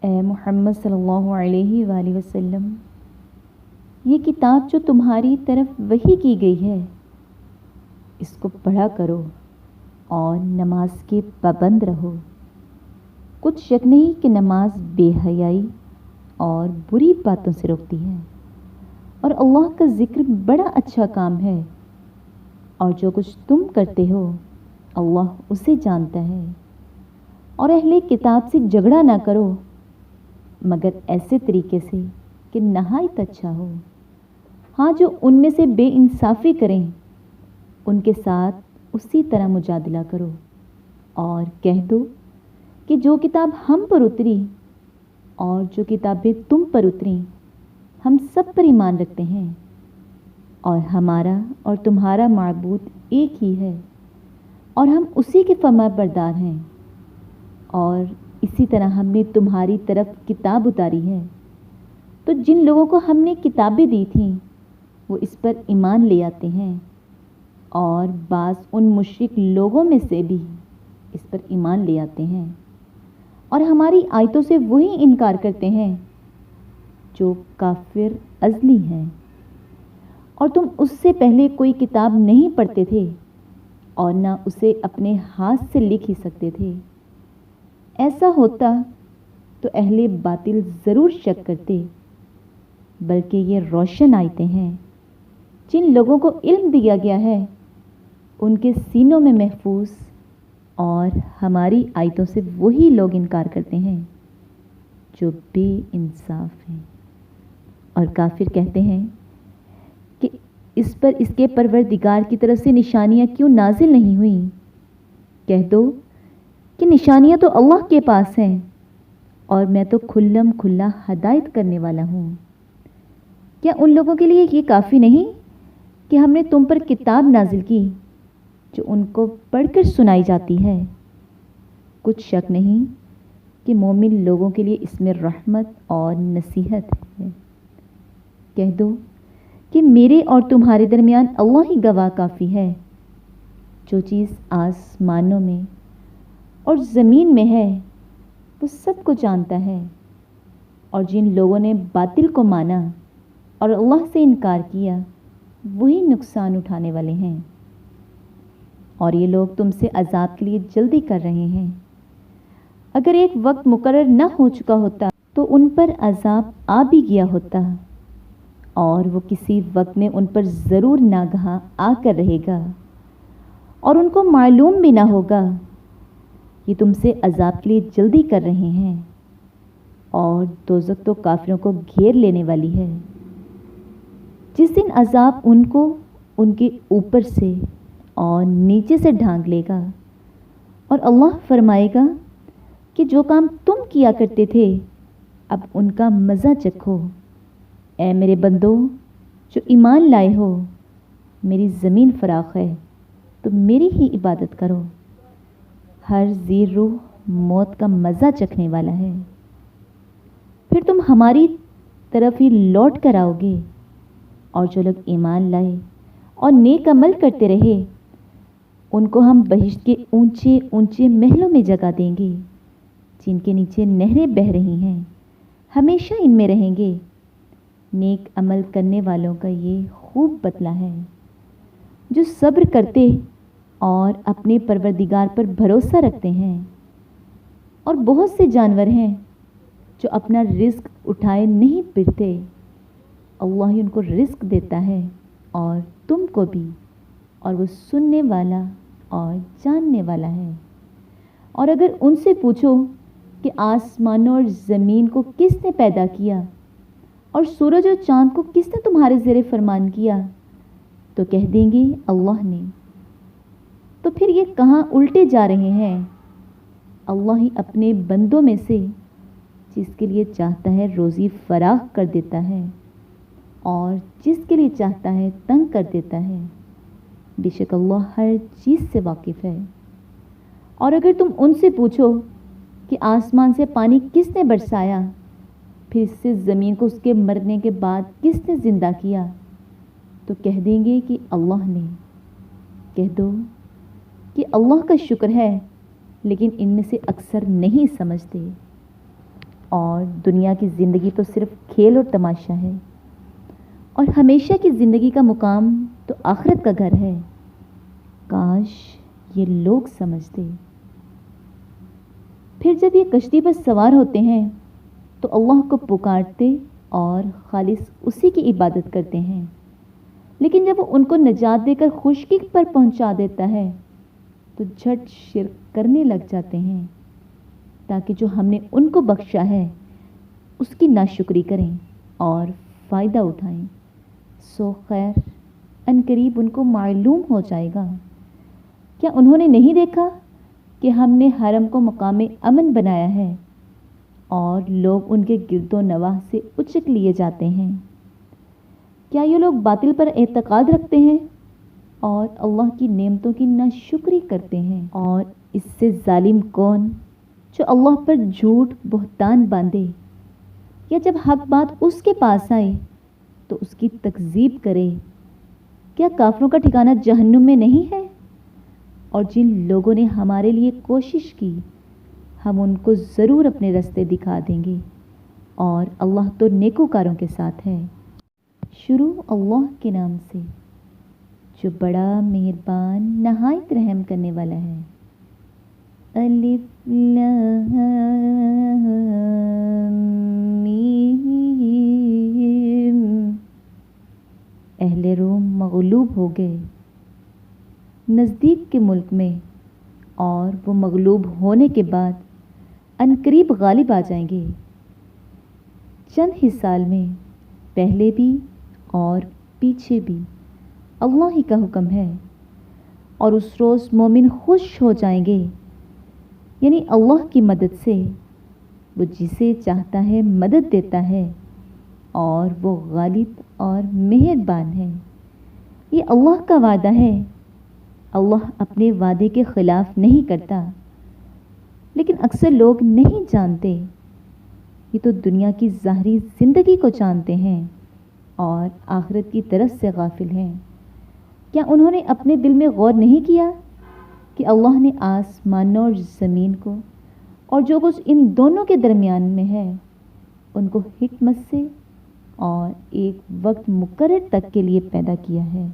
اے محمد صلی اللہ علیہ وآلہ وسلم، یہ کتاب جو تمہاری طرف وحی کی گئی ہے اس کو پڑھا کرو اور نماز کے پابند رہو۔ کچھ شک نہیں کہ نماز بے حیائی اور بری باتوں سے روکتی ہے، اور اللہ کا ذکر بڑا اچھا کام ہے، اور جو کچھ تم کرتے ہو اللہ اسے جانتا ہے۔ اور اہل کتاب سے جھگڑا نہ کرو مگر ایسے طریقے سے کہ نہایت اچھا ہو۔ ہاں، جو ان میں سے بے انصافی کریں ان کے ساتھ اسی طرح مجادلہ کرو، اور کہہ دو کہ جو کتاب ہم پر اتری اور جو کتابیں تم پر اتریں ہم سب پر ایمان رکھتے ہیں، اور ہمارا اور تمہارا معبود ایک ہی ہے، اور ہم اسی کے فرما بردار ہیں۔ اور اسی طرح ہم نے تمہاری طرف کتاب اتاری ہے، تو جن لوگوں کو ہم نے کتابیں دی تھیں وہ اس پر ایمان لے آتے ہیں، اور بعض ان مشرک لوگوں میں سے بھی اس پر ایمان لے آتے ہیں، اور ہماری آیتوں سے وہی انکار کرتے ہیں جو کافر ازلی ہیں۔ اور تم اس سے پہلے کوئی کتاب نہیں پڑھتے تھے اور نہ اسے اپنے ہاتھ سے لکھ ہی سکتے تھے۔ ایسا ہوتا تو اہل باطل ضرور شک کرتے، بلکہ یہ روشن آیتیں ہیں۔ جن لوگوں کو علم دیا گیا ہے ان کے سینوں میں محفوظ، اور ہماری آیتوں سے وہی لوگ انکار کرتے ہیں جو بے انصاف ہیں۔ اور کافر کہتے ہیں کہ اس پر اس کے پروردگار کی طرف سے نشانیاں کیوں نازل نہیں ہوئیں؟ کہہ دو کہ نشانیاں تو اللہ کے پاس ہیں، اور میں تو کھلم کھلا ہدایت کرنے والا ہوں۔ کیا ان لوگوں کے لیے یہ کافی نہیں کہ ہم نے تم پر کتاب نازل کی جو ان کو پڑھ کر سنائی جاتی ہے؟ کچھ شک نہیں کہ مومن لوگوں کے لیے اس میں رحمت اور نصیحت ہے۔ کہہ دو کہ میرے اور تمہارے درمیان اللہ ہی گواہ کافی ہے۔ جو چیز آسمانوں میں اور زمین میں ہے وہ سب کو جانتا ہے، اور جن لوگوں نے باطل کو مانا اور اللہ سے انکار کیا وہی نقصان اٹھانے والے ہیں۔ اور یہ لوگ تم سے عذاب کے لیے جلدی کر رہے ہیں۔ اگر ایک وقت مقرر نہ ہو چکا ہوتا تو ان پر عذاب آ بھی گیا ہوتا، اور وہ کسی وقت میں ان پر ضرور ناگہاں آ کر رہے گا، اور ان کو معلوم بھی نہ ہوگا۔ یہ تم سے عذاب کے لیے جلدی کر رہے ہیں، اور دوزخ تو کافروں کو گھیر لینے والی ہے۔ جس دن عذاب ان کو ان کے اوپر سے اور نیچے سے ڈھانک لے گا، اور اللہ فرمائے گا کہ جو کام تم کیا کرتے تھے اب ان کا مزہ چکھو۔ اے میرے بندو جو ایمان لائے ہو، میری زمین فراخ ہے تو میری ہی عبادت کرو۔ ہر ذی روح موت کا مزہ چکھنے والا ہے، پھر تم ہماری طرف ہی لوٹ کر آؤ گے۔ اور جو لوگ ایمان لائے اور نیک عمل کرتے رہے ان کو ہم بہشت کے اونچے اونچے محلوں میں جگہ دیں گے، جن کے نیچے نہریں بہہ رہی ہیں، ہمیشہ ان میں رہیں گے۔ نیک عمل کرنے والوں کا یہ خوب بدلہ ہے، جو صبر کرتے اور اپنے پروردگار پر بھروسہ رکھتے ہیں۔ اور بہت سے جانور ہیں جو اپنا رزق اٹھائے نہیں پھرتے، اللہ ہی ان کو رزق دیتا ہے اور تم کو بھی، اور وہ سننے والا اور جاننے والا ہے۔ اور اگر ان سے پوچھو کہ آسمانوں اور زمین کو کس نے پیدا کیا، اور سورج اور چاند کو کس نے تمہارے زیر فرمان کیا، تو کہہ دیں گے اللہ نے۔ تو پھر یہ کہاں الٹے جا رہے ہیں؟ اللہ ہی اپنے بندوں میں سے جس کے لیے چاہتا ہے روزی فراخ کر دیتا ہے، اور جس کے لیے چاہتا ہے تنگ کر دیتا ہے۔ بے شک اللہ ہر چیز سے واقف ہے۔ اور اگر تم ان سے پوچھو کہ آسمان سے پانی کس نے برسایا، پھر اس سے زمین کو اس کے مرنے کے بعد کس نے زندہ کیا، تو کہہ دیں گے کہ اللہ نے۔ کہہ دو کہ اللہ کا شکر ہے، لیکن ان میں سے اکثر نہیں سمجھتے۔ اور دنیا کی زندگی تو صرف کھیل اور تماشا ہے، اور ہمیشہ کی زندگی کا مقام تو آخرت کا گھر ہے۔ کاش یہ لوگ سمجھتے۔ پھر جب یہ کشتی پر سوار ہوتے ہیں تو اللہ کو پکارتے اور خالص اسی کی عبادت کرتے ہیں، لیکن جب وہ ان کو نجات دے کر خشکی پر پہنچا دیتا ہے تو جھٹ شرک کرنے لگ جاتے ہیں، تاکہ جو ہم نے ان کو بخشا ہے اس کی ناشکری کریں اور فائدہ اٹھائیں۔ سو خیر ان قریب ان کو معلوم ہو جائے گا۔ کیا انہوں نے نہیں دیکھا کہ ہم نے حرم کو مقام امن بنایا ہے اور لوگ ان کے گرد و نواح سے اچک لیے جاتے ہیں؟ کیا یہ لوگ باطل پر اعتقاد رکھتے ہیں اور اللہ کی نعمتوں کی ناشکری کرتے ہیں؟ اور اس سے ظالم کون جو اللہ پر جھوٹ بہتان باندھے، یا جب حق بات اس کے پاس آئے تو اس کی تکذیب کرے؟ کیا کافروں کا ٹھکانہ جہنم میں نہیں ہے؟ اور جن لوگوں نے ہمارے لیے کوشش کی ہم ان کو ضرور اپنے راستے دکھا دیں گے، اور اللہ تو نیکوکاروں کے ساتھ ہے۔ شروع اللہ کے نام سے جو بڑا مہربان نہایت رحم کرنے والا ہے۔ الف لام میم۔ اہل روم مغلوب ہو گئے نزدیک کے ملک میں، اور وہ مغلوب ہونے کے بعد عنقریب غالب آ جائیں گے۔ چند ہی سال میں پہلے بھی اور پیچھے بھی اللہ ہی کا حکم ہے، اور اس روز مومن خوش ہو جائیں گے، یعنی اللہ کی مدد سے۔ وہ جسے چاہتا ہے مدد دیتا ہے، اور وہ غالب اور مہربان ہے۔ یہ اللہ کا وعدہ ہے، اللہ اپنے وعدے کے خلاف نہیں کرتا، لیکن اکثر لوگ نہیں جانتے۔ یہ تو دنیا کی ظاہری زندگی کو جانتے ہیں اور آخرت کی طرف سے غافل ہیں۔ کیا انہوں نے اپنے دل میں غور نہیں کیا کہ اللہ نے آسمانوں اور زمین کو اور جو کچھ ان دونوں کے درمیان میں ہے ان کو حکمت سے اور ایک وقت مقرر تک کے لیے پیدا کیا ہے؟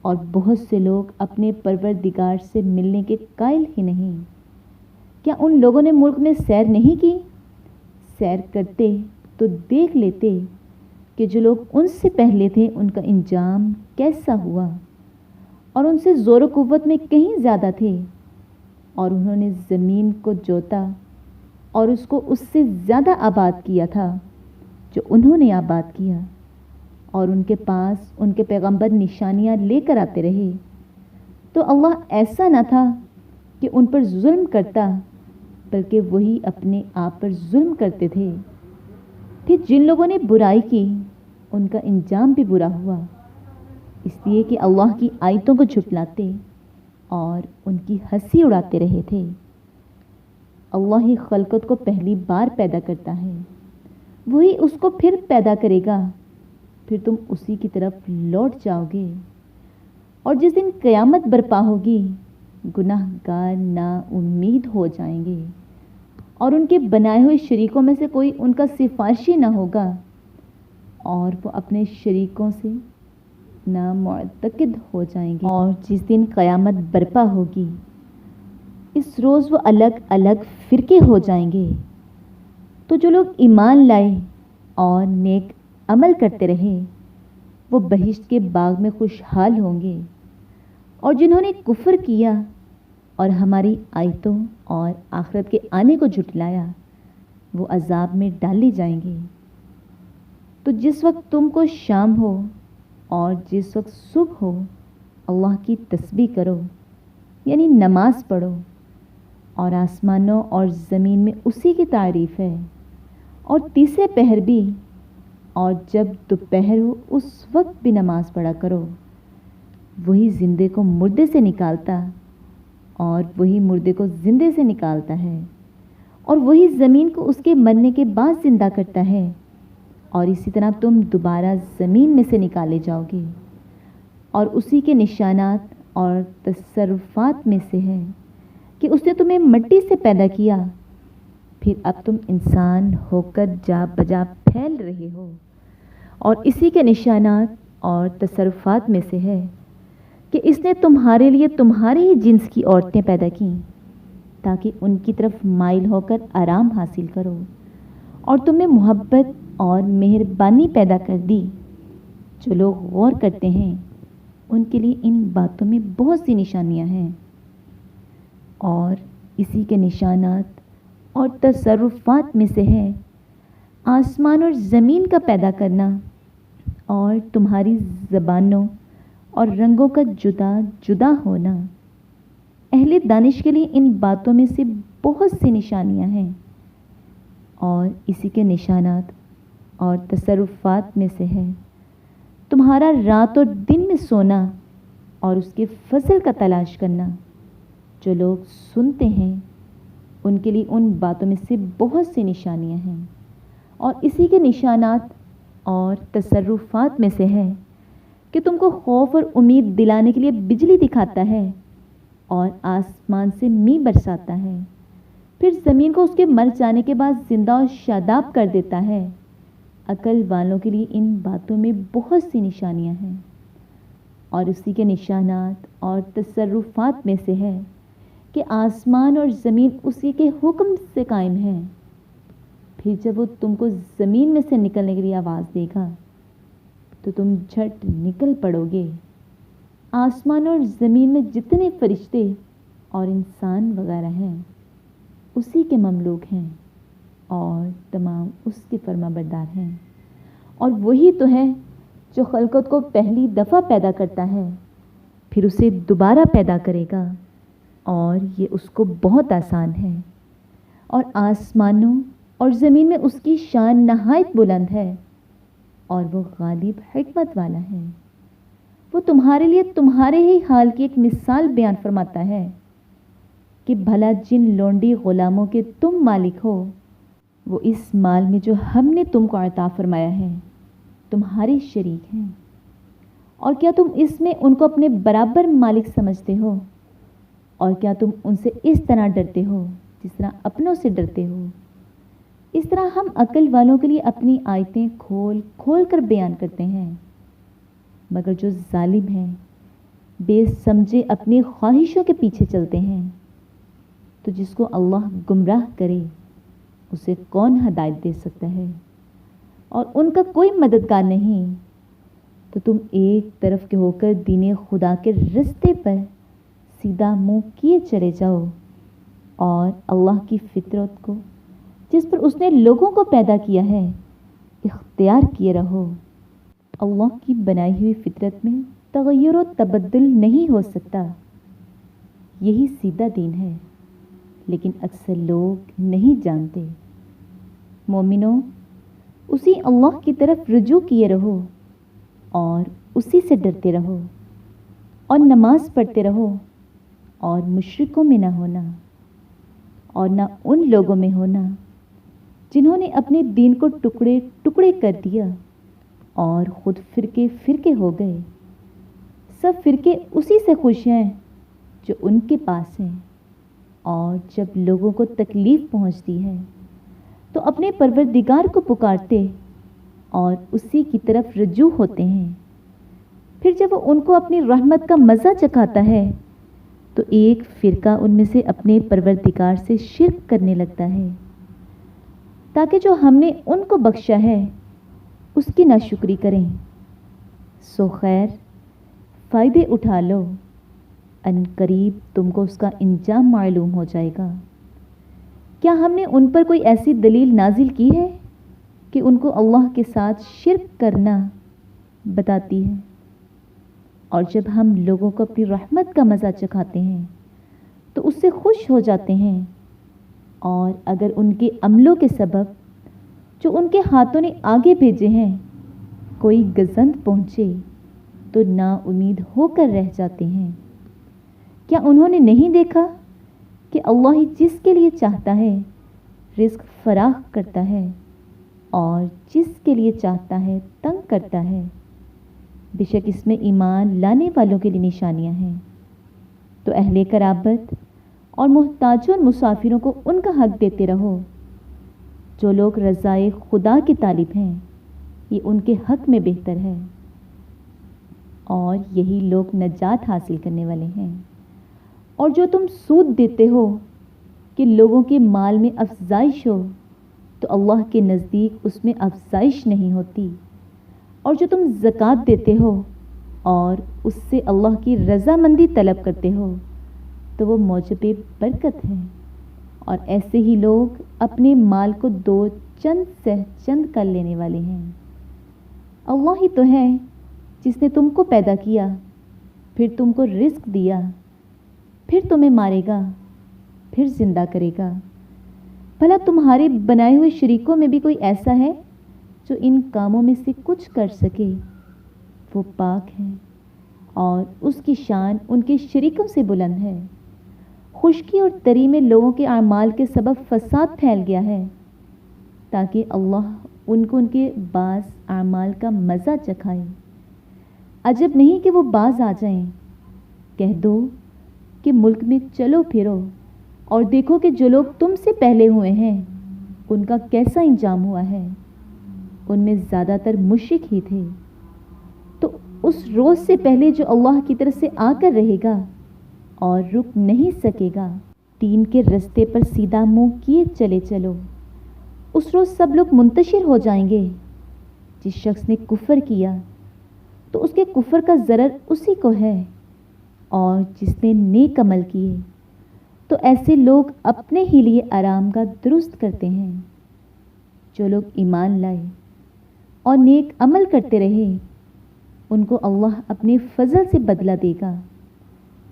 اور بہت سے لوگ اپنے پروردگار سے ملنے کے قائل ہی نہیں۔ کیا ان لوگوں نے ملک میں سیر نہیں کی؟ سیر کرتے تو دیکھ لیتے کہ جو لوگ ان سے پہلے تھے ان کا انجام کیسا ہوا، اور ان سے زور و قوت میں کہیں زیادہ تھے، اور انہوں نے زمین کو جوتا اور اس کو اس سے زیادہ آباد کیا تھا جو انہوں نے آباد کیا، اور ان کے پاس ان کے پیغمبر نشانیاں لے کر آتے رہے۔ تو اللہ ایسا نہ تھا کہ ان پر ظلم کرتا، بلکہ وہی اپنے آپ پر ظلم کرتے تھے۔ پھر جن لوگوں نے برائی کی ان کا انجام بھی برا ہوا، اس لیے کہ اللہ کی آیتوں کو جھٹلاتے اور ان کی ہنسی اڑاتے رہے تھے۔ اللہ ہی خلقت کو پہلی بار پیدا کرتا ہے، وہی اس کو پھر پیدا کرے گا، پھر تم اسی کی طرف لوٹ جاؤ گے۔ اور جس دن قیامت برپا ہوگی گناہ گار نا امید ہو جائیں گے، اور ان کے بنائے ہوئے شریکوں میں سے کوئی ان کا سفارشی نہ ہوگا، اور وہ اپنے شریکوں سے نامعتقد ہو جائیں گے۔ اور جس دن قیامت برپا ہوگی اس روز وہ الگ الگ فرقے ہو جائیں گے۔ تو جو لوگ ایمان لائے اور نیک عمل کرتے رہے وہ بہشت کے باغ میں خوشحال ہوں گے، اور جنہوں نے کفر کیا اور ہماری آیتوں اور آخرت کے آنے کو جھٹلایا وہ عذاب میں ڈالے جائیں گے۔ تو جس وقت تم کو شام ہو اور جس وقت صبح ہو اللہ کی تسبیح کرو، یعنی نماز پڑھو، اور آسمانوں اور زمین میں اسی کی تعریف ہے۔ اور تیسرے پہر بھی، اور جب دوپہر ہو اس وقت بھی نماز پڑھا کرو۔ وہی زندے کو مردے سے نکالتا اور وہی مردے کو زندے سے نکالتا ہے، اور وہی زمین کو اس کے مرنے کے بعد زندہ کرتا ہے، اور اسی طرح تم دوبارہ زمین میں سے نکالے جاؤ گے۔ اور اسی کے نشانات اور تصرفات میں سے ہے کہ اس نے تمہیں مٹی سے پیدا کیا پھر اب تم انسان ہو کر جا بجا پھیل رہے ہو، اور اسی کے نشانات اور تصرفات میں سے ہے کہ اس نے تمہارے لیے تمہارے ہی جنس کی عورتیں پیدا کیں تاکہ ان کی طرف مائل ہو کر آرام حاصل کرو، اور تم میں محبت اور مہربانی پیدا کر دی۔ جو لوگ غور کرتے ہیں ان کے لیے ان باتوں میں بہت سی نشانیاں ہیں، اور اسی کے نشانات اور تصرفات میں سے ہے آسمان اور زمین کا پیدا کرنا، اور تمہاری زبانوں اور رنگوں کا جدا جدا ہونا۔ اہل دانش کے لیے ان باتوں میں سے بہت سی نشانیاں ہیں، اور اسی کے نشانات اور تصرفات میں سے ہے تمہارا رات اور دن میں سونا اور اس کے فضل کا تلاش کرنا۔ جو لوگ سنتے ہیں ان کے لیے ان باتوں میں سے بہت سی نشانیاں ہیں، اور اسی کے نشانات اور تصرفات میں سے ہے کہ تم کو خوف اور امید دلانے کے لیے بجلی دکھاتا ہے اور آسمان سے میںہ برساتا ہے، پھر زمین کو اس کے مر جانے کے بعد زندہ اور شاداب کر دیتا ہے۔ عقل والوں کے لیے ان باتوں میں بہت سی نشانیاں ہیں، اور اسی کے نشانات اور تصرفات میں سے ہے کہ آسمان اور زمین اسی کے حکم سے قائم ہیں۔ پھر جب وہ تم کو زمین میں سے نکلنے کے لیے آواز دے گا تو تم جھٹ نکل پڑو گے۔ آسمان اور زمین میں جتنے فرشتے اور انسان وغیرہ ہیں اسی کے مملوک ہیں، اور تمام اس کے فرما بردار ہیں، اور وہی تو ہے جو خلقت کو پہلی دفعہ پیدا کرتا ہے پھر اسے دوبارہ پیدا کرے گا، اور یہ اس کو بہت آسان ہے۔ اور آسمانوں اور زمین میں اس کی شان نہایت بلند ہے، اور وہ غالب حکمت والا ہے۔ وہ تمہارے لیے تمہارے ہی حال کی ایک مثال بیان فرماتا ہے کہ بھلا جن لونڈی غلاموں کے تم مالک ہو وہ اس مال میں جو ہم نے تم کو عطا فرمایا ہے تمہارے شریک ہیں، اور کیا تم اس میں ان کو اپنے برابر مالک سمجھتے ہو؟ اور کیا تم ان سے اس طرح ڈرتے ہو جس طرح اپنوں سے ڈرتے ہو؟ اس طرح ہم عقل والوں کے لیے اپنی آیتیں کھول کھول کر بیان کرتے ہیں، مگر جو ظالم ہیں بے سمجھے اپنی خواہشوں کے پیچھے چلتے ہیں، تو جس کو اللہ گمراہ کرے اسے کون ہدایت دے سکتا ہے، اور ان کا کوئی مددگار نہیں۔ تو تم ایک طرف کے ہو کر دین خدا کے رستے پر سیدھا منہ کیے چلے جاؤ، اور اللہ کی فطرت کو جس پر اس نے لوگوں کو پیدا کیا ہے اختیار کیے رہو۔ اللہ کی بنائی ہوئی فطرت میں تغیر و تبدل نہیں ہو سکتا، یہی سیدھا دین ہے، لیکن اکثر لوگ نہیں جانتے۔ مومنوں، اسی اللہ کی طرف رجوع کیے رہو اور اسی سے ڈرتے رہو، اور نماز پڑھتے رہو، اور مشرکوں میں نہ ہونا، اور نہ ان لوگوں میں ہونا جنہوں نے اپنے دین کو ٹکڑے ٹکڑے کر دیا اور خود فرقے فرقے ہو گئے۔ سب فرقے اسی سے خوش ہیں جو ان کے پاس ہیں، اور جب لوگوں کو تکلیف پہنچتی ہے تو اپنے پروردگار کو پکارتے اور اسی کی طرف رجوع ہوتے ہیں۔ پھر جب وہ ان کو اپنی رحمت کا مزہ چکھاتا ہے تو ایک فرقہ ان میں سے اپنے پروردگار سے شرک کرنے لگتا ہے تاکہ جو ہم نے ان کو بخشا ہے اس کی ناشکری کریں۔ سو خیر، فائدے اٹھا لو، ان قریب تم کو اس کا انجام معلوم ہو جائے گا۔ کیا ہم نے ان پر کوئی ایسی دلیل نازل کی ہے کہ ان کو اللہ کے ساتھ شرک کرنا بتاتی ہے؟ اور جب ہم لوگوں کو اپنی رحمت کا مزہ چکھاتے ہیں تو اس سے خوش ہو جاتے ہیں، اور اگر ان کے عملوں کے سبب جو ان کے ہاتھوں نے آگے بھیجے ہیں کوئی گزند پہنچے تو نا امید ہو کر رہ جاتے ہیں۔ کیا انہوں نے نہیں دیکھا کہ اللہ ہی جس کے لیے چاہتا ہے رزق فراخ کرتا ہے اور جس کے لیے چاہتا ہے تنگ کرتا ہے؟ بے شک اس میں ایمان لانے والوں کے لیے نشانیاں ہیں۔ تو اہل قرابت اور محتاجوں اور مسافروں کو ان کا حق دیتے رہو، جو لوگ رضائے خدا کے طالب ہیں یہ ان کے حق میں بہتر ہے، اور یہی لوگ نجات حاصل کرنے والے ہیں۔ اور جو تم سود دیتے ہو کہ لوگوں کے مال میں افزائش ہو، تو اللہ کے نزدیک اس میں افزائش نہیں ہوتی۔ اور جو تم زکوٰۃ دیتے ہو اور اس سے اللہ کی رضامندی طلب کرتے ہو، تو وہ موجب برکت ہے۔ اور ایسے ہی لوگ اپنے مال کو دو چند سے چند کر لینے والے ہیں۔ اللہ ہی تو ہے جس نے تم کو پیدا کیا، پھر تم کو رزق دیا، پھر تمہیں مارے گا، پھر زندہ کرے گا۔ بھلا تمہارے بنائے ہوئے شریکوں میں بھی کوئی ایسا ہے جو ان کاموں میں سے کچھ کر سکے؟ وہ پاک ہے اور اس کی شان ان کے شریکوں سے بلند ہے۔ خشکی اور تری میں لوگوں کے اعمال کے سبب فساد پھیل گیا ہے، تاکہ اللہ ان کو ان کے بعض اعمال کا مزہ چکھائے۔ عجب نہیں کہ وہ باز آ جائیں۔ کہہ دو کہ ملک میں چلو پھرو اور دیکھو کہ جو لوگ تم سے پہلے ہوئے ہیں ان کا کیسا انجام ہوا ہے۔ ان میں زیادہ تر مشرک ہی تھے۔ تو اس روز سے پہلے جو اللہ کی طرف سے آ کر رہے گا اور رک نہیں سکے گا، دین کے رستے پر سیدھا منہ کیے چلے چلو۔ اس روز سب لوگ منتشر ہو جائیں گے۔ جس شخص نے کفر کیا تو اس کے کفر کا ضرر اسی کو ہے، اور جس نے نیک عمل کیے تو ایسے لوگ اپنے ہی لیے آرام گاہ درست کرتے ہیں۔ جو لوگ ایمان لائے اور نیک عمل کرتے رہے ان کو اللہ اپنے فضل سے بدلہ دے گا۔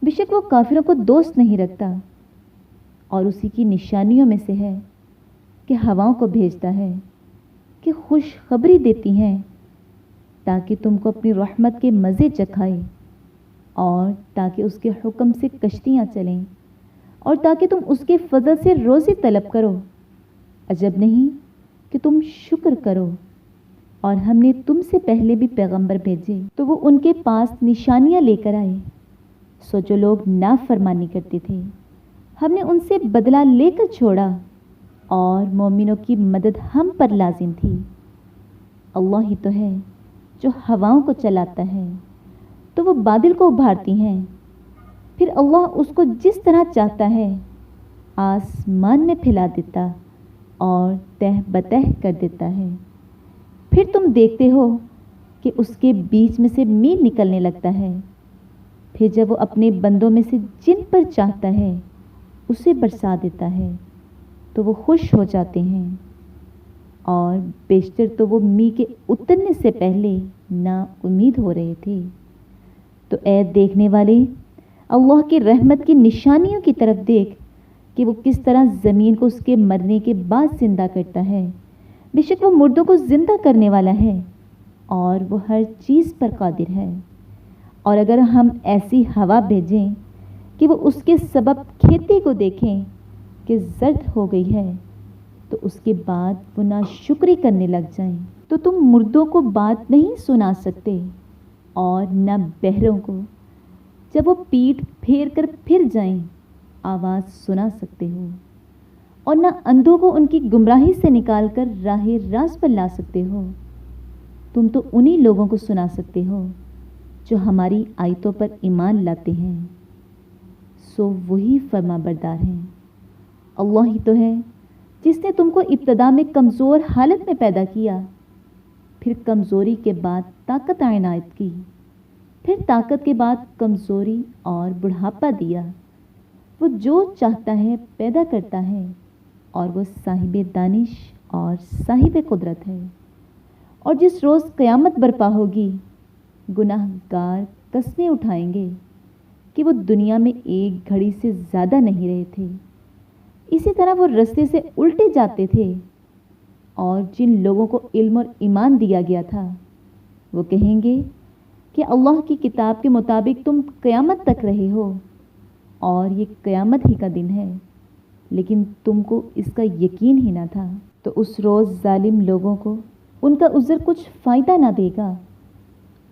بے شک وہ کافروں کو دوست نہیں رکھتا، اور اسی کی نشانیوں میں سے ہے کہ ہواؤں کو بھیجتا ہے کہ خوشخبری دیتی ہیں تاکہ تم کو اپنی رحمت کے مزے چکھائے، اور تاکہ اس کے حکم سے کشتیاں چلیں، اور تاکہ تم اس کے فضل سے روزی طلب کرو۔ عجب نہیں کہ تم شکر کرو۔ اور ہم نے تم سے پہلے بھی پیغمبر بھیجے تو وہ ان کے پاس نشانیاں لے کر آئے۔ سو جو لوگ نافرمانی کرتے تھے ہم نے ان سے بدلہ لے کر چھوڑا، اور مومنوں کی مدد ہم پر لازم تھی۔ اللہ ہی تو ہے جو ہواؤں کو چلاتا ہے تو وہ بادل کو ابھارتی ہیں، پھر اللہ اس کو جس طرح چاہتا ہے آسمان میں پھیلا دیتا اور تہ بتہ کر دیتا ہے۔ پھر تم دیکھتے ہو کہ اس کے بیچ میں سے میل نکلنے لگتا ہے، پھر جب وہ اپنے بندوں میں سے جن پر چاہتا ہے اسے برسا دیتا ہے تو وہ خوش ہو جاتے ہیں، اور بیشتر تو وہ می کے اترنے سے پہلے نا امید ہو رہے تھے۔ تو اے دیکھنے والے، اللہ کی رحمت کی نشانیوں کی طرف دیکھ کہ وہ کس طرح زمین کو اس کے مرنے کے بعد زندہ کرتا ہے۔ بے شک وہ مردوں کو زندہ کرنے والا ہے، اور وہ ہر چیز پر قادر ہے۔ اور اگر ہم ایسی ہوا بھیجیں کہ وہ اس کے سبب کھیتی کو دیکھیں کہ زرد ہو گئی ہے، تو اس کے بعد وہ ناشکری کرنے لگ جائیں، تو تم مردوں کو بات نہیں سنا سکتے، اور نہ بہروں کو جب وہ پیٹھ پھیر کر پھر جائیں آواز سنا سکتے ہو، اور نہ اندھوں کو ان کی گمراہی سے نکال کر راہ راست پر لا سکتے ہو۔ تم تو انہی لوگوں کو سنا سکتے ہو جو ہماری آیتوں پر ایمان لاتے ہیں، سو وہی فرما بردار ہیں۔ اللہ ہی تو ہے جس نے تم کو ابتدا میں کمزور حالت میں پیدا کیا، پھر کمزوری کے بعد طاقت عنایت کی، پھر طاقت کے بعد کمزوری اور بڑھاپا دیا۔ وہ جو چاہتا ہے پیدا کرتا ہے، اور وہ صاحب دانش اور صاحب قدرت ہے۔ اور جس روز قیامت برپا ہوگی گناہ گار قسمیں اٹھائیں گے کہ وہ دنیا میں ایک گھڑی سے زیادہ نہیں رہے تھے، اسی طرح وہ رستے سے الٹے جاتے تھے۔ اور جن لوگوں کو علم اور ایمان دیا گیا تھا وہ کہیں گے کہ اللہ کی کتاب کے مطابق تم قیامت تک رہے ہو، اور یہ قیامت ہی کا دن ہے، لیکن تم کو اس کا یقین ہی نہ تھا۔ تو اس روز ظالم لوگوں کو ان کا عذر کچھ فائدہ نہ دے گا،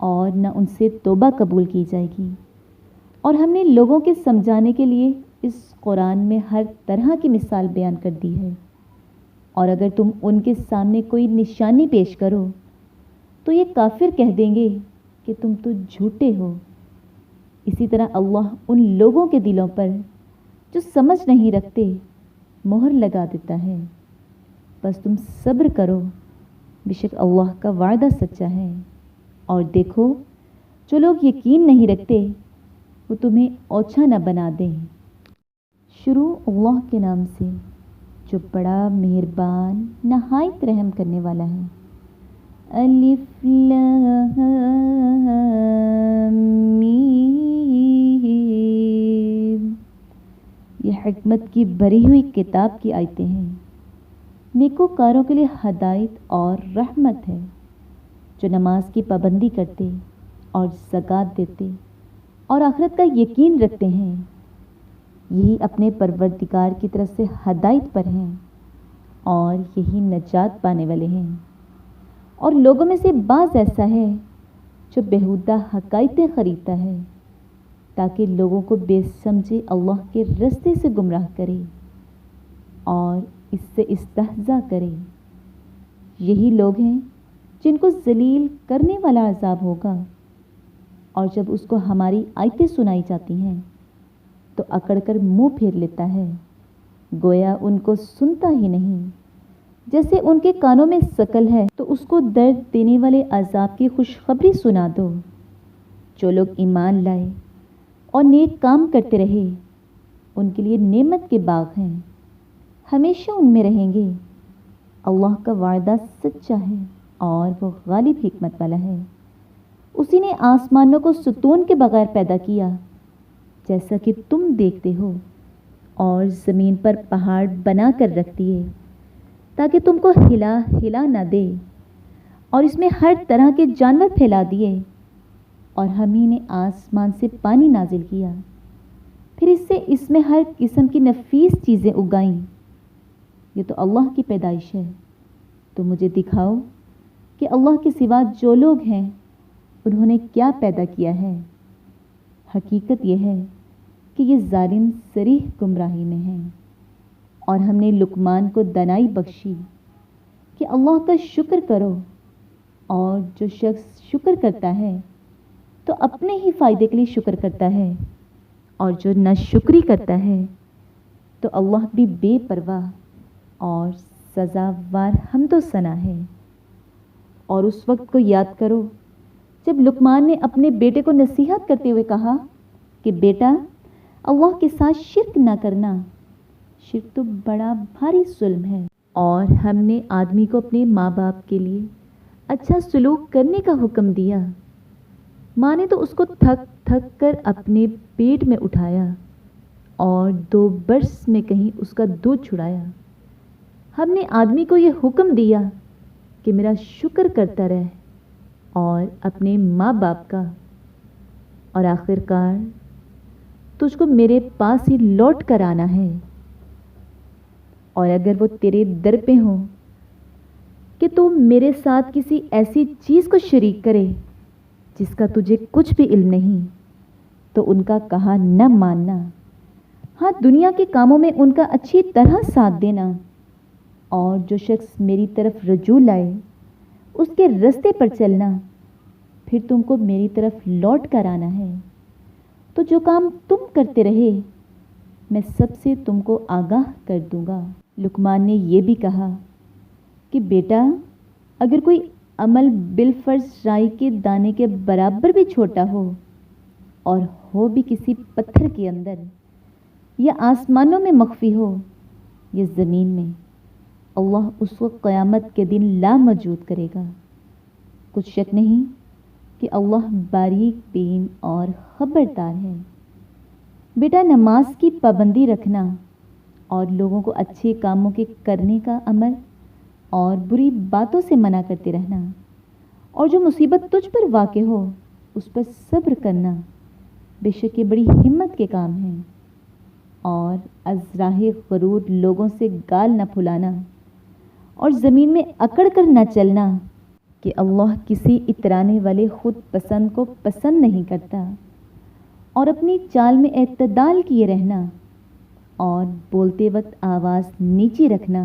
اور نہ ان سے توبہ قبول کی جائے گی۔ اور ہم نے لوگوں کے سمجھانے کے لیے اس قرآن میں ہر طرح کی مثال بیان کر دی ہے، اور اگر تم ان کے سامنے کوئی نشانی پیش کرو تو یہ کافر کہہ دیں گے کہ تم تو جھوٹے ہو۔ اسی طرح اللہ ان لوگوں کے دلوں پر جو سمجھ نہیں رکھتے مہر لگا دیتا ہے۔ بس تم صبر کرو، بے شک اللہ کا وعدہ سچا ہے۔ اور دیکھو جو لوگ یقین نہیں رکھتے وہ تمہیں اوچھا نہ بنا دیں۔ شروع اللہ کے نام سے جو بڑا مہربان نہایت رحم کرنے والا ہے۔ الف لام میم۔ یہ حکمت کی بھری ہوئی کتاب کی آیتیں ہیں، نیکوکاروں کے لیے ہدایت اور رحمت ہے، جو نماز کی پابندی کرتے اور زکوٰۃ دیتے اور آخرت کا یقین رکھتے ہیں، یہی اپنے پروردگار کی طرف سے ہدایت پر ہیں اور یہی نجات پانے والے ہیں۔ اور لوگوں میں سے بعض ایسا ہے جو بیہودہ حقائقیں خریدتا ہے تاکہ لوگوں کو بے سمجھے اللہ کے رستے سے گمراہ کرے اور اس سے استہزاء کرے۔ یہی لوگ ہیں جن کو ذلیل کرنے والا عذاب ہوگا، اور جب اس کو ہماری آیتیں سنائی جاتی ہیں تو اکڑ کر منہ پھیر لیتا ہے، گویا ان کو سنتا ہی نہیں۔ جیسے ان کے کانوں میں ثقل ہے تو اس کو درد دینے والے عذاب کی خوشخبری سنا دو۔ جو لوگ ایمان لائے اور نیک کام کرتے رہے ان کے لیے نعمت کے باغ ہیں، ہمیشہ ان میں رہیں گے۔ اللہ کا وعدہ سچا ہے اور وہ غالب حکمت والا ہے۔ اسی نے آسمانوں کو ستون کے بغیر پیدا کیا جیسا کہ تم دیکھتے ہو، اور زمین پر پہاڑ بنا کر رکھ دیے تاکہ تم کو ہلا نہ دے، اور اس میں ہر طرح کے جانور پھیلا دیے، اور ہم ہی نے آسمان سے پانی نازل کیا، پھر اس میں ہر قسم کی نفیس چیزیں اگائیں۔ یہ تو اللہ کی پیدائش ہے۔ تو مجھے دکھاؤ کہ اللہ کے سوا جو لوگ ہیں انہوں نے کیا پیدا کیا ہے۔ حقیقت یہ ہے کہ یہ ظالم صریح گمراہی میں ہیں۔ اور ہم نے لقمان کو دانائی بخشی کہ اللہ کا شکر کرو، اور جو شخص شکر کرتا ہے تو اپنے ہی فائدے کے لیے شکر کرتا ہے، اور جو ناشکری کرتا ہے تو اللہ بھی بے پرواہ اور سزاوار حمد و ثنا ہے۔ اور اس وقت کو یاد کرو جب لقمان نے اپنے بیٹے کو نصیحت کرتے ہوئے کہا کہ بیٹا، اللہ کے ساتھ شرک نہ کرنا، شرک تو بڑا بھاری ظلم ہے۔ اور ہم نے آدمی کو اپنے ماں باپ کے لیے اچھا سلوک کرنے کا حکم دیا۔ ماں نے تو اس کو تھک تھک کر اپنے پیٹ میں اٹھایا اور 2 برس میں کہیں اس کا دودھ چھڑایا۔ ہم نے آدمی کو یہ حکم دیا کہ میرا شکر کرتا رہ اور اپنے ماں باپ کا، اور آخر کار تجھ کو میرے پاس ہی لوٹ کر آنا ہے۔ اور اگر وہ تیرے در پہ ہوں کہ تو میرے ساتھ کسی ایسی چیز کو شریک کرے جس کا تجھے کچھ بھی علم نہیں، تو ان کا کہا نہ ماننا۔ ہاں، دنیا کے کاموں میں ان کا اچھی طرح ساتھ دینا، اور جو شخص میری طرف رجوع لائے اس کے رستے پر چلنا، پھر تم کو میری طرف لوٹ کر آنا ہے۔ تو جو کام تم کرتے رہے میں سب سے تم کو آگاہ کر دوں گا۔ لقمان نے یہ بھی کہا کہ بیٹا، اگر کوئی عمل بالفرض رائی کے دانے کے برابر بھی چھوٹا ہو اور ہو بھی کسی پتھر کے اندر، یا آسمانوں میں مخفی ہو یا زمین میں، اللہ اس کو قیامت کے دن لاموجود کرے گا۔ کچھ شک نہیں کہ اللہ باریک بین اور خبردار ہے۔ بیٹا، نماز کی پابندی رکھنا اور لوگوں کو اچھے کاموں کے کرنے کا امر اور بری باتوں سے منع کرتے رہنا، اور جو مصیبت تجھ پر واقع ہو اس پر صبر کرنا، بے شک یہ بڑی ہمت کے کام ہیں۔ اور از راہ غرور لوگوں سے گال نہ پھلانا، اور زمین میں اکڑ کر نہ چلنا، کہ اللہ کسی اترانے والے خود پسند کو پسند نہیں کرتا۔ اور اپنی چال میں اعتدال کیے رہنا، اور بولتے وقت آواز نیچی رکھنا،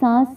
7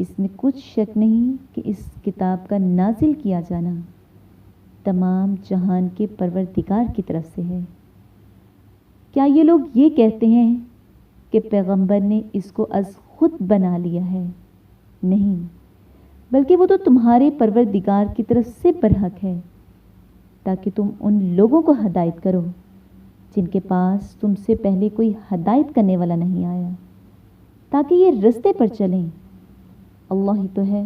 اس میں کچھ شک نہیں کہ اس کتاب کا نازل کیا جانا تمام جہان کے پروردگار کی طرف سے ہے۔ کیا یہ لوگ یہ کہتے ہیں کہ پیغمبر نے اس کو از خود بنا لیا ہے؟ نہیں، بلکہ وہ تو تمہارے پروردگار کی طرف سے برحق ہے، تاکہ تم ان لوگوں کو ہدایت کرو جن کے پاس تم سے پہلے کوئی ہدایت کرنے والا نہیں آیا، تاکہ یہ رستے پر چلیں۔ اللہ ہی تو ہے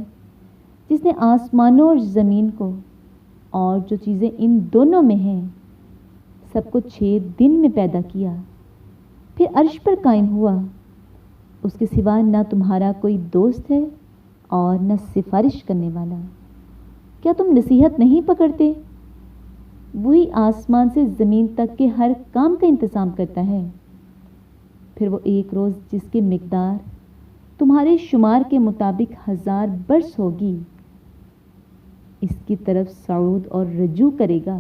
جس نے آسمانوں اور زمین کو اور جو چیزیں ان دونوں میں ہیں سب کو 6 دن میں پیدا کیا، پھر عرش پر قائم ہوا۔ اس کے سوا نہ تمہارا کوئی دوست ہے اور نہ سفارش کرنے والا۔ کیا تم نصیحت نہیں پکڑتے؟ وہی آسمان سے زمین تک کے ہر کام کا انتظام کرتا ہے۔ پھر وہ ایک روز جس کی مقدار تمہارے شمار کے مطابق 1000 برس ہوگی، اس کی طرف صعود اور رجوع کرے گا۔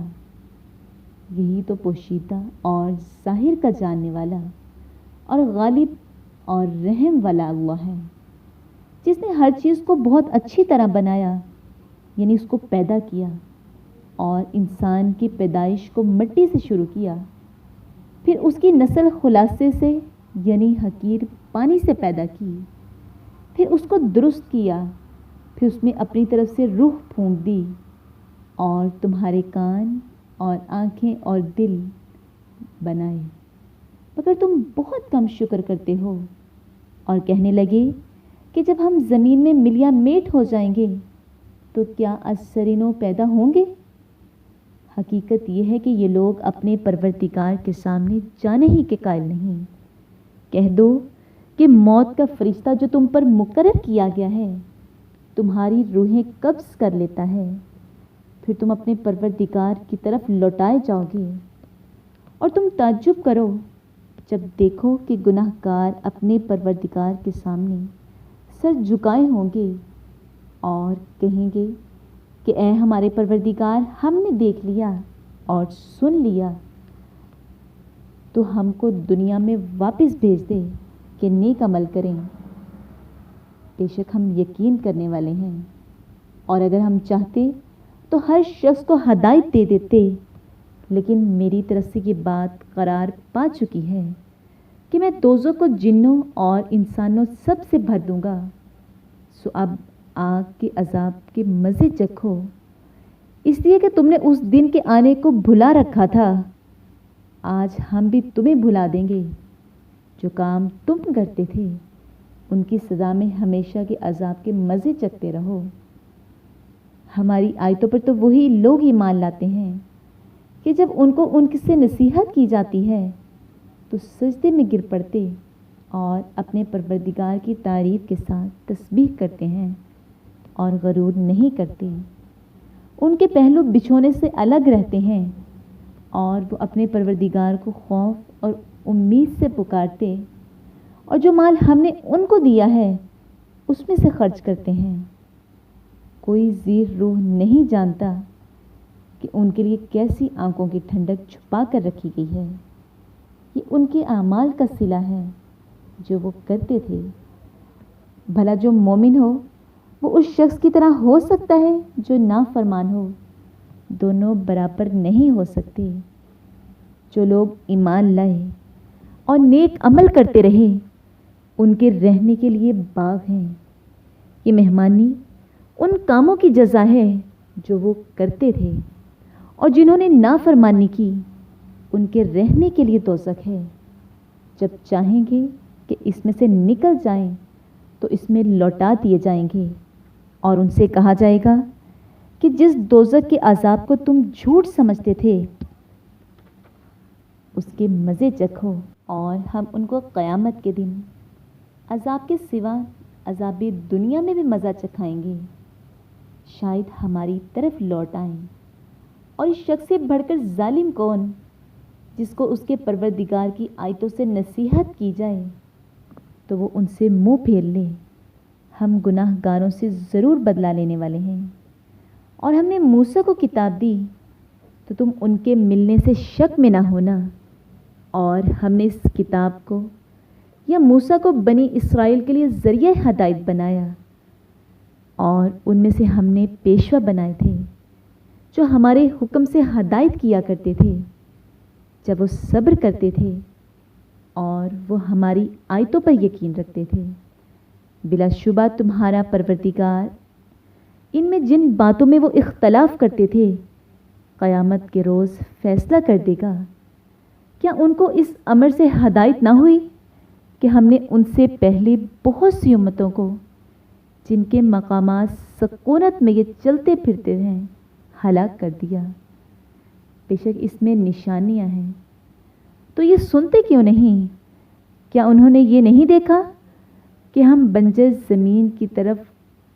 یہی تو پوشیدہ اور ظاہر کا جاننے والا اور غالب اور رحم والا اللہ ہے، جس نے ہر چیز کو بہت اچھی طرح بنایا، یعنی اس کو پیدا کیا، اور انسان کی پیدائش کو مٹی سے شروع کیا، پھر اس کی نسل خلاصے سے یعنی حقیر پانی سے پیدا کی، پھر اس کو درست کیا، پھر اس میں اپنی طرف سے روح پھونک دی، اور تمہارے کان اور آنکھیں اور دل بنائے، مگر تم بہت کم شکر کرتے ہو، اور کہنے لگے کہ جب ہم زمین میں ملیا میٹ ہو جائیں گے تو کیا ازسرینوں پیدا ہوں گے؟ حقیقت یہ ہے کہ یہ لوگ اپنے پروردگار کے سامنے جانے ہی کے قائل نہیں۔ کہہ دو کہ موت کا فرشتہ جو تم پر مقرر کیا گیا ہے تمہاری روحیں قبض کر لیتا ہے، پھر تم اپنے پروردگار کی طرف لوٹائے جاؤ گے، اور تم تعجب کرو جب دیکھو کہ گناہ گار اپنے پروردگار کے سامنے سر جھکائے ہوں گے اور کہیں گے کہ اے ہمارے پروردگار، ہم نے دیکھ لیا اور سن لیا، تو ہم کو دنیا میں واپس بھیج دے کہ نیک عمل کریں۔ بے شک ہم یقین کرنے والے ہیں، اور اگر ہم چاہتے تو ہر شخص کو ہدایت دے دیتے، لیکن میری طرف سے یہ بات قرار پا چکی ہے کہ میں دوزخ کو جنوں اور انسانوں سب سے بھر دوں گا، سو اب آگ کے عذاب کے مزے چکھو، اس لیے کہ تم نے اس دن کے آنے کو بھلا رکھا تھا۔ آج ہم بھی تمہیں بھلا دیں گے، جو کام تم کرتے تھے ان کی سزا میں ہمیشہ کے عذاب کے مزے چکھتے رہو۔ ہماری آیتوں پر تو وہی لوگ ایمان لاتے ہیں کہ جب ان کو ان سے نصیحت کی جاتی ہے تو سجدے میں گر پڑتے اور اپنے پروردگار کی تعریف کے ساتھ تسبیح کرتے ہیں اور غرور نہیں کرتے۔ ان کے پہلو بچھونے سے الگ رہتے ہیں، اور وہ اپنے پروردگار کو خوف اور امید سے پکارتے، اور جو مال ہم نے ان کو دیا ہے اس میں سے خرچ کرتے ہیں۔ کوئی زیر روح نہیں جانتا کہ ان کے لیے کیسی آنکھوں کی ٹھنڈک چھپا کر رکھی گئی ہے۔ یہ ان کے اعمال کا صلہ ہے جو وہ کرتے تھے۔ بھلا جو مومن ہو وہ اس شخص کی طرح ہو سکتا ہے جو نافرمان ہو؟ دونوں برابر نہیں ہو سکتے۔ جو لوگ ایمان لائے اور نیک عمل کرتے رہے ان کے رہنے کے لیے باغ ہیں۔ یہ مہمانی ان کاموں کی جزا ہے جو وہ کرتے تھے، اور جنہوں نے نافرمانی کی ان کے رہنے کے لیے دوزخ ہے۔ جب چاہیں گے کہ اس میں سے نکل جائیں تو اس میں لوٹا دیے جائیں گے، اور ان سے کہا جائے گا کہ جس دوزخ کے عذاب کو تم جھوٹ سمجھتے تھے اس کے مزے چکھو، اور ہم ان کو قیامت کے دن عذاب کے سوا عذاب دنیا میں بھی مزہ چکھائیں گے، شاید ہماری طرف لوٹ آئیں۔ اور اس شخص سے بڑھ کر ظالم کون جس کو اس کے پروردگار کی آیتوں سے نصیحت کی جائے تو وہ ان سے منہ پھیر لے۔ ہم گناہ گاروں سے ضرور بدلہ لینے والے ہیں، اور ہم نے موسیٰ کو کتاب دی تو تم ان کے ملنے سے شک میں نہ ہونا، اور ہم نے اس کتاب کو یا موسیٰ کو بنی اسرائیل کے لیے ذریعہ ہدایت بنایا، اور ان میں سے ہم نے پیشوا بنائے تھے جو ہمارے حکم سے ہدایت کیا کرتے تھے جب وہ صبر کرتے تھے اور وہ ہماری آیتوں پر یقین رکھتے تھے۔ بلا شبہ تمہارا پروردگار ان میں جن باتوں میں وہ اختلاف کرتے تھے قیامت کے روز فیصلہ کر دے گا۔ کیا ان کو اس امر سے ہدایت نہ ہوئی کہ ہم نے ان سے پہلے بہت سی امتوں کو جن کے مقامات سکونت میں یہ چلتے پھرتے ہیں ہلاک کر دیا؟ بے شک اس میں نشانیاں ہیں، تو یہ سنتے کیوں نہیں؟ کیا انہوں نے یہ نہیں دیکھا کہ ہم بنجر زمین کی طرف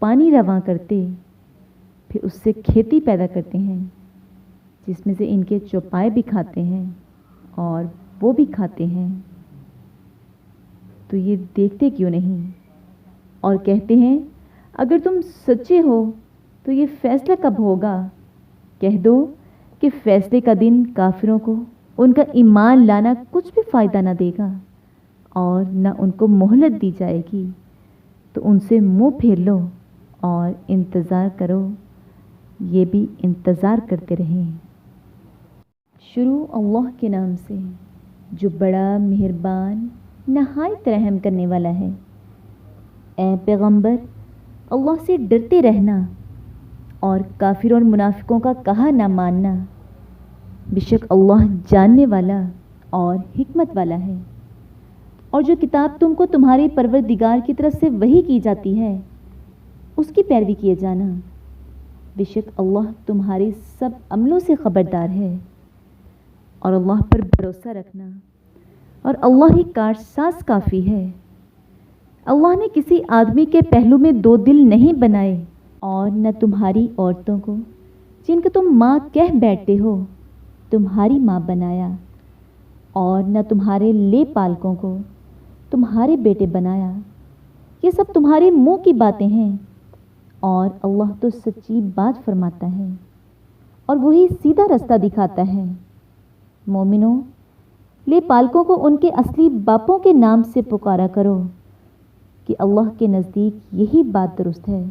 پانی رواں کرتے پھر اس سے کھیتی پیدا کرتے ہیں جس میں سے ان کے چوپائے بھی کھاتے ہیں اور وہ بھی کھاتے ہیں، تو یہ دیکھتے کیوں نہیں؟ اور کہتے ہیں اگر تم سچے ہو تو یہ فیصلہ کب ہوگا؟ کہہ دو کہ فیصلے کا دن کافروں کو ان کا ایمان لانا کچھ بھی فائدہ نہ دے گا اور نہ ان کو مہلت دی جائے گی، تو ان سے منہ پھیر لو اور انتظار کرو، یہ بھی انتظار کرتے رہیں۔ شروع اللہ کے نام سے جو بڑا مہربان نہایت رحم کرنے والا ہے۔ اے پیغمبر اللہ سے ڈرتے رہنا اور کافر اور منافقوں کا کہا نہ ماننا، بے شک اللہ جاننے والا اور حکمت والا ہے۔ اور جو کتاب تم کو تمہارے پروردگار کی طرف سے وحی کی جاتی ہے اس کی پیروی کیے جانا، بے شک اللہ تمہارے سب عملوں سے خبردار ہے۔ اور اللہ پر بھروسہ رکھنا، اور اللہ ہی کارساز کافی ہے۔ اللہ نے کسی آدمی کے پہلو میں دو دل نہیں بنائے، اور نہ تمہاری عورتوں کو جن کو تم ماں کہہ بیٹھتے ہو تمہاری ماں بنایا، اور نہ تمہارے لے پالکوں کو تمہارے بیٹے بنایا۔ یہ سب تمہارے منہ کی باتیں ہیں، اور اللہ تو سچی بات فرماتا ہے اور وہی سیدھا رستہ دکھاتا ہے۔ مومنوں، لے پالکوں کو ان کے اصلی باپوں کے نام سے پکارا کرو کہ اللہ کے نزدیک یہی بات درست ہے۔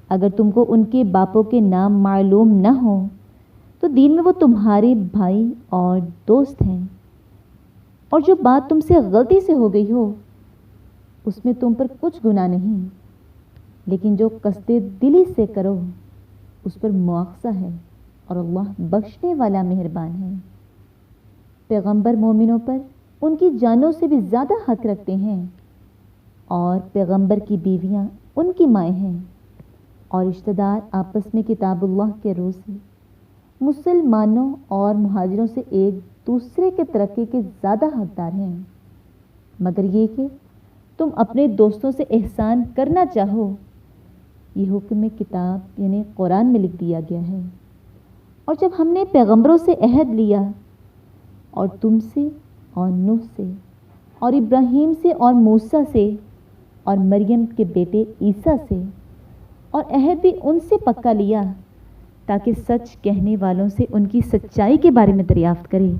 اگر تم کو ان کے باپوں کے نام معلوم نہ ہوں تو دین میں وہ تمہارے بھائی اور دوست ہیں، اور جو بات تم سے غلطی سے ہو گئی ہو اس میں تم پر کچھ گناہ نہیں، لیکن جو قصد دلی سے کرو اس پر مواخذہ ہے، اور اللہ بخشنے والا مہربان ہے۔ پیغمبر مومنوں پر ان کی جانوں سے بھی زیادہ حق رکھتے ہیں، اور پیغمبر کی بیویاں ان کی مائیں ہیں، اور رشتہ دار آپس میں کتاب اللہ کے روح سے مسلمانوں اور مہاجروں سے ایک دوسرے کے ترقی کے زیادہ حقدار ہیں، مگر یہ کہ تم اپنے دوستوں سے احسان کرنا چاہو، یہ حکم کتاب یعنی قرآن میں لکھ دیا گیا ہے۔ اور جب ہم نے پیغمبروں سے عہد لیا اور تم سے اور نوح سے اور ابراہیم سے اور موسیٰ سے اور مریم کے بیٹے عیسیٰ سے، اور عہد بھی ان سے پکا لیا تاکہ سچ کہنے والوں سے ان کی سچائی کے بارے میں دریافت کرے،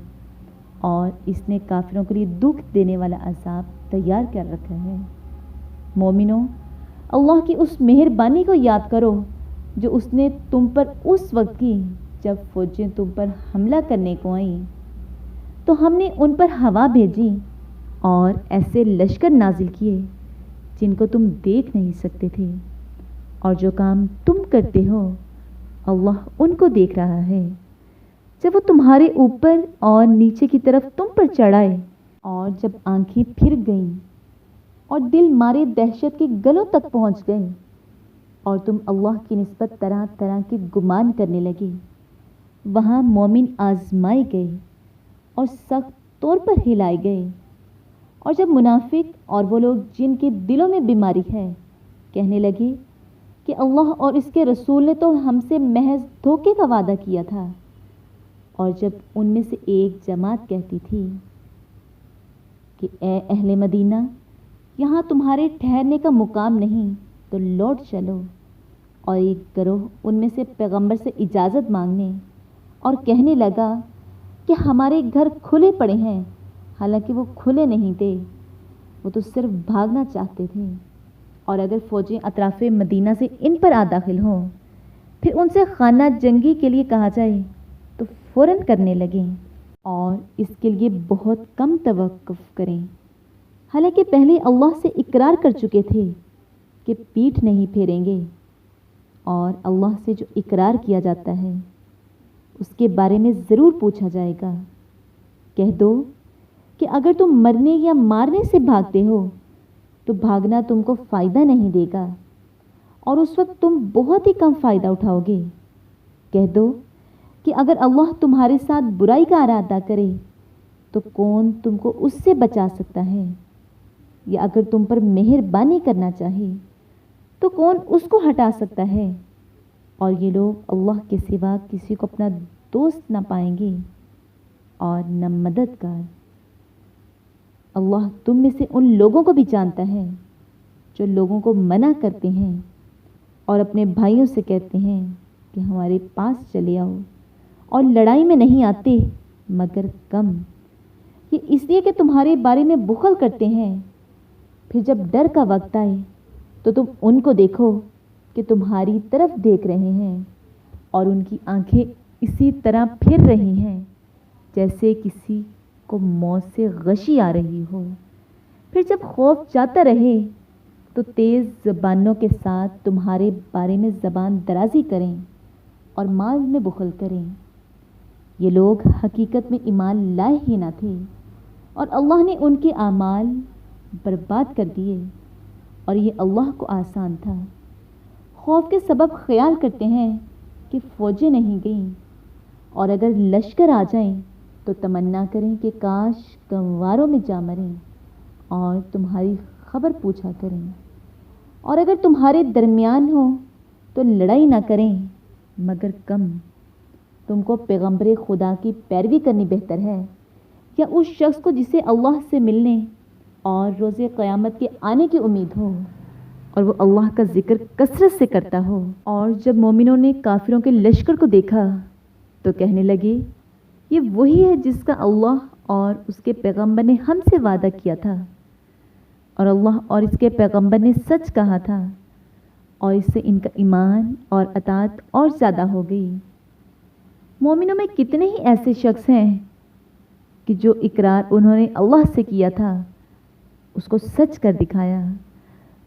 اور اس نے کافروں کے لیے دکھ دینے والا عذاب تیار کر رکھا ہے۔ مومنوں، اللہ کی اس مہربانی کو یاد کرو جو اس نے تم پر اس وقت کی جب فوجیں تم پر حملہ کرنے کو آئیں، تو ہم نے ان پر ہوا بھیجی اور ایسے لشکر نازل کیے جن کو تم دیکھ نہیں سکتے تھے، اور جو کام تم کرتے ہو اللہ ان کو دیکھ رہا ہے۔ جب وہ تمہارے اوپر اور نیچے کی طرف تم پر چڑھائے، اور جب آنکھیں پھر گئیں اور دل مارے دہشت کے گلوں تک پہنچ گئے، اور تم اللہ کی نسبت طرح طرح کے گمان کرنے لگے، وہاں مومن آزمائے گئے اور سخت طور پر ہلائے گئے۔ اور جب منافق اور وہ لوگ جن کے دلوں میں بیماری ہے کہنے لگے کہ اللہ اور اس کے رسول نے تو ہم سے محض دھوکے کا وعدہ کیا تھا، اور جب ان میں سے ایک جماعت کہتی تھی کہ اے اہل مدینہ، یہاں تمہارے ٹھہرنے کا مقام نہیں تو لوٹ چلو، اور ایک گروہ ان میں سے پیغمبر سے اجازت مانگنے اور کہنے لگا کہ ہمارے گھر کھلے پڑے ہیں، حالانکہ وہ کھلے نہیں تھے، وہ تو صرف بھاگنا چاہتے تھے۔ اور اگر فوجیں اطراف مدینہ سے ان پر آ داخل ہوں، پھر ان سے خانہ جنگی کے لیے کہا جائے تو فوراً کرنے لگیں اور اس کے لیے بہت کم توقف کریں، حالانکہ پہلے اللہ سے اقرار کر چکے تھے کہ پیٹھ نہیں پھیریں گے۔ اور اللہ سے جو اقرار کیا جاتا ہے اس کے بارے میں ضرور پوچھا جائے گا۔ کہہ دو کہ اگر تم مرنے یا مارنے سے بھاگتے ہو تو بھاگنا تم کو فائدہ نہیں دے گا، اور اس وقت تم بہت ہی کم فائدہ اٹھاؤ گے۔ کہہ دو کہ اگر اللہ تمہارے ساتھ برائی کا ارادہ کرے تو کون تم کو اس سے بچا سکتا ہے، یا اگر تم پر مہربانی کرنا چاہے تو کون اس کو ہٹا سکتا ہے۔ اور یہ لوگ اللہ کے سوا کسی کو اپنا دوست نہ پائیں گے اور نہ مددگار۔ اللہ تم میں سے ان لوگوں کو بھی جانتا ہے جو لوگوں کو منع کرتے ہیں اور اپنے بھائیوں سے کہتے ہیں کہ ہمارے پاس چلے آؤ، اور لڑائی میں نہیں آتے مگر کم، یہ اس لیے کہ تمہارے بارے میں بخل کرتے ہیں۔ پھر جب ڈر کا وقت آئے تو تم ان کو دیکھو کہ تمہاری طرف دیکھ رہے ہیں، اور ان کی آنکھیں اسی طرح پھر رہی ہیں جیسے کسی کو موت سے غشی آ رہی ہو۔ پھر جب خوف جاتا رہے تو تیز زبانوں کے ساتھ تمہارے بارے میں زبان درازی کریں اور مال میں بخل کریں۔ یہ لوگ حقیقت میں ایمان لائے ہی نہ تھے، اور اللہ نے ان کے اعمال برباد کر دیے، اور یہ اللہ کو آسان تھا۔ خوف کے سبب خیال کرتے ہیں کہ فوجیں نہیں گئیں، اور اگر لشکر آ جائیں تو تمنا کریں کہ کاش گنواروں میں جا مریں اور تمہاری خبر پوچھا کریں، اور اگر تمہارے درمیان ہو تو لڑائی نہ کریں مگر کم۔ تم کو پیغمبر خدا کی پیروی کرنی بہتر ہے، یا اس شخص کو جسے اللہ سے ملنے اور روز قیامت کے آنے کی امید ہو اور وہ اللہ کا ذکر کثرت سے کرتا ہو۔ اور جب مومنوں نے کافروں کے لشکر کو دیکھا تو کہنے لگے، یہ وہی ہے جس کا اللہ اور اس کے پیغمبر نے ہم سے وعدہ کیا تھا، اور اللہ اور اس کے پیغمبر نے سچ کہا تھا، اور اس سے ان کا ایمان اور اطاعت اور زیادہ ہو گئی۔ مومنوں میں کتنے ہی ایسے شخص ہیں کہ جو اقرار انہوں نے اللہ سے کیا تھا اس کو سچ کر دکھایا،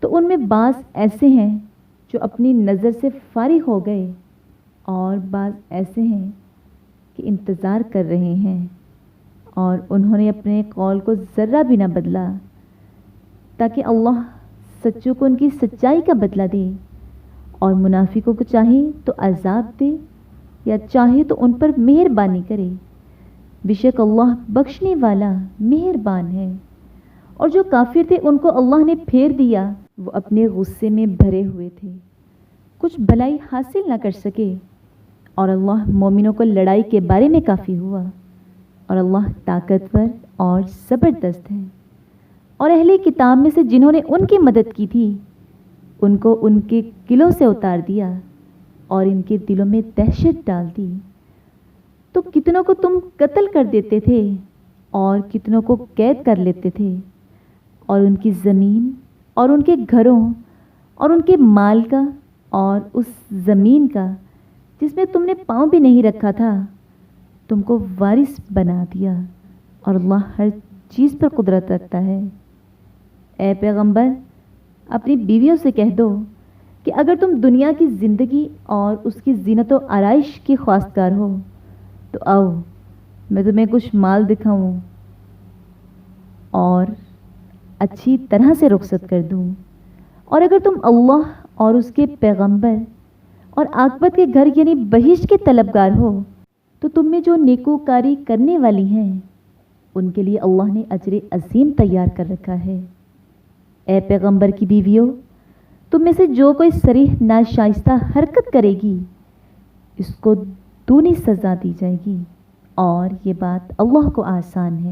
تو ان میں بعض ایسے ہیں جو اپنی نظر سے فارغ ہو گئے، اور بعض ایسے ہیں کہ انتظار کر رہے ہیں، اور انہوں نے اپنے قول کو ذرہ بھی نہ بدلا تاکہ اللہ سچوں کو ان کی سچائی کا بدلہ دے، اور منافقوں کو چاہے تو عذاب دے یا چاہے تو ان پر مہربانی کرے۔ بے شک اللہ بخشنے والا مہربان ہے۔ اور جو کافر تھے ان کو اللہ نے پھیر دیا، وہ اپنے غصے میں بھرے ہوئے تھے، کچھ بھلائی حاصل نہ کر سکے، اور اللہ مومنوں کو لڑائی کے بارے میں کافی ہوا، اور اللہ طاقتور اور زبردست ہے۔ اور اہل کتاب میں سے جنہوں نے ان کی مدد کی تھی ان کو ان کے قلعوں سے اتار دیا اور ان کے دلوں میں دہشت ڈال دی۔ تو کتنوں کو تم قتل کر دیتے تھے اور کتنوں کو قید کر لیتے تھے، اور ان کی زمین اور ان کے گھروں اور ان کے مال کا اور اس زمین کا جس میں تم نے پاؤں بھی نہیں رکھا تھا تم کو وارث بنا دیا، اور اللہ ہر چیز پر قدرت رکھتا ہے۔ اے پیغمبر، اپنی بیویوں سے کہہ دو کہ اگر تم دنیا کی زندگی اور اس کی زینت و آرائش کی خواستگار ہو تو آؤ میں تمہیں کچھ مال دکھاؤں اور اچھی طرح سے رخصت کر دوں، اور اگر تم اللہ اور اس کے پیغمبر اور عاقبت کے گھر یعنی بہشت کے طلبگار ہو تو تم میں جو نیکوکاری کرنے والی ہیں ان کے لیے اللہ نے اجر عظیم تیار کر رکھا ہے۔ اے پیغمبر کی بیویوں، تم میں سے جو کوئی صریح ناشائستہ حرکت کرے گی اس کو دونی سزا دی جائے گی، اور یہ بات اللہ کو آسان ہے۔